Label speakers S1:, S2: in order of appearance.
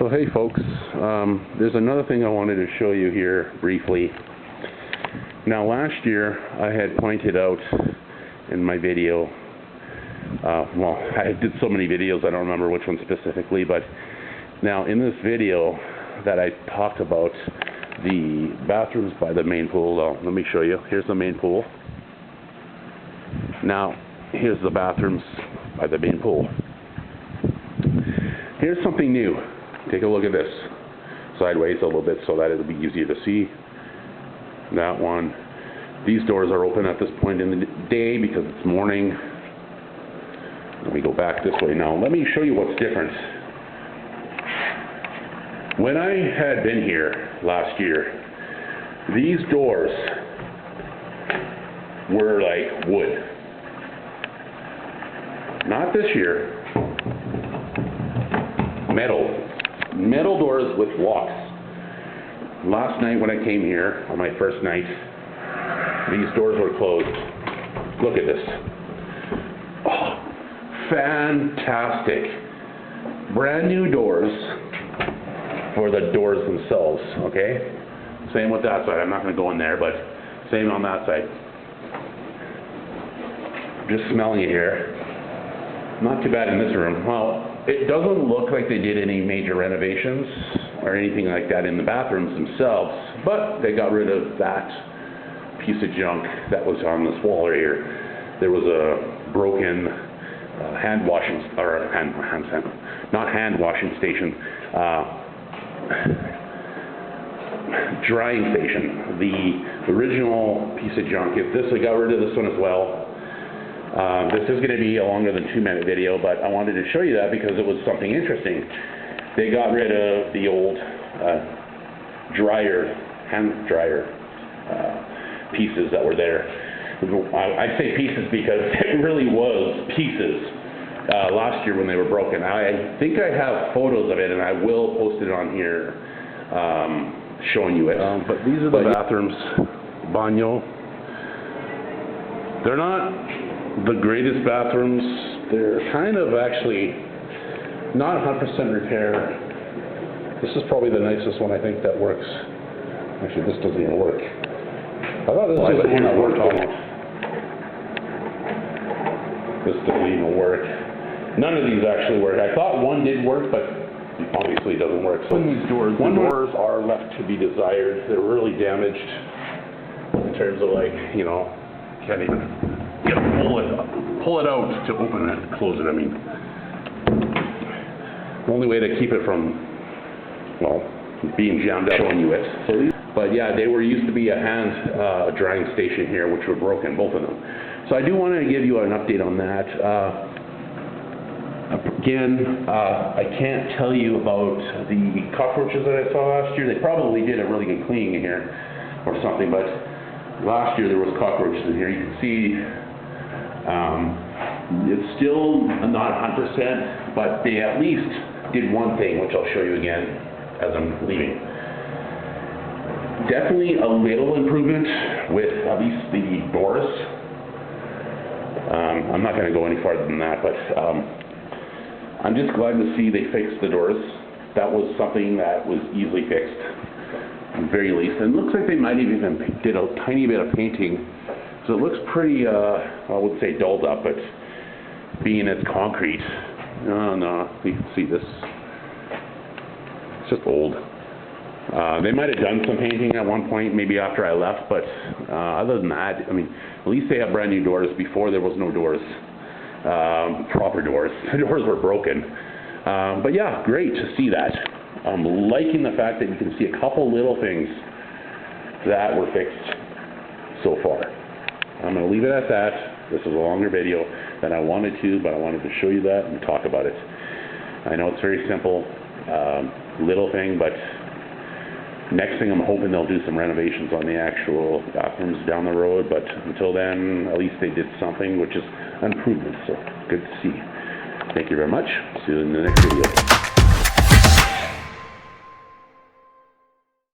S1: So hey folks, there's another thing I wanted to show you here briefly. Now last year I had pointed out in my video, well, I did so many videos I don't remember which one specifically, but now in this video that I talked about the bathrooms by the main pool. Let me show you. Here's the main pool. Now here's the bathrooms by the main pool. Here's something new. Take a look at this. Sideways a little bit so that it'll be easier to see. That one. These doors are open at this point in the day because it's morning. Let me go back this way now. Let me show you what's different. When I had been here last year, these doors were like wood. Not this year. Metal doors with locks. Last night when I came here, on my first night, these doors were closed. Look at this. Oh, fantastic. Brand new doors for the doors themselves, okay? Same with that side. I'm not going to go in there, but same on that side. Just smelling it here. Not too bad in this room. Well, it doesn't look like they did any major renovations or anything like that in the bathrooms themselves, but they got rid of that piece of junk that was on this wall right here. There was a broken hand washing station, drying station. The original piece of junk. If this, I got rid of this one as well. This is going to be a longer than 2-minute video, but I wanted to show you that because it was something interesting. They got rid of the old hand dryer pieces that were there. I say pieces because it really was pieces last year when they were broken. I think I have photos of it, and I will post it on here showing you it. But these are the bathrooms, baño. They're not the greatest bathrooms. They're kind of actually not 100% repair. This is probably the nicest one I think that works. Actually, this doesn't even work. I thought this was the one that worked on it. This doesn't even work. None of these actually work. I thought one did work, but obviously it doesn't work. So these doors, the doors are left to be desired. They're really damaged in terms of, like, you know, can't even pull it out to open it, close it. I mean, the only way to keep it from, well, being jammed up, showing you it. So but yeah, they were used to be a hand drying station here, which were broken, both of them. So I do want to give you an update on that. Again, I can't tell you about the cockroaches that I saw last year. They probably did a really good cleaning in here or something, but last year there was cockroaches in here. You can see it's still not 100%, but they at least did one thing, which I'll show you again as I'm leaving. Definitely a little improvement with at least the doors. I'm not going to go any farther than that, but I'm just glad to see they fixed the doors. That was something that was easily fixed, at the very least. And it looks like they might have even did a tiny bit of painting. So it looks pretty, I would say dulled up, but being it's concrete, no, you can see this. It's just old. They might have done some painting at one point, maybe after I left, but other than that, I mean, at least they have brand new doors. Before there was no doors, proper doors. The doors were broken. But yeah, great to see that. I'm liking the fact that you can see a couple little things that were fixed so far. I'm going to leave it at that. This is a longer video than I wanted to, but I wanted to show you that and talk about it. I know it's very simple, little thing, but next thing I'm hoping they'll do some renovations on the actual bathrooms down the road, but until then, at least they did something, which is an improvement, so good to see. Thank you very much. See you in the next video.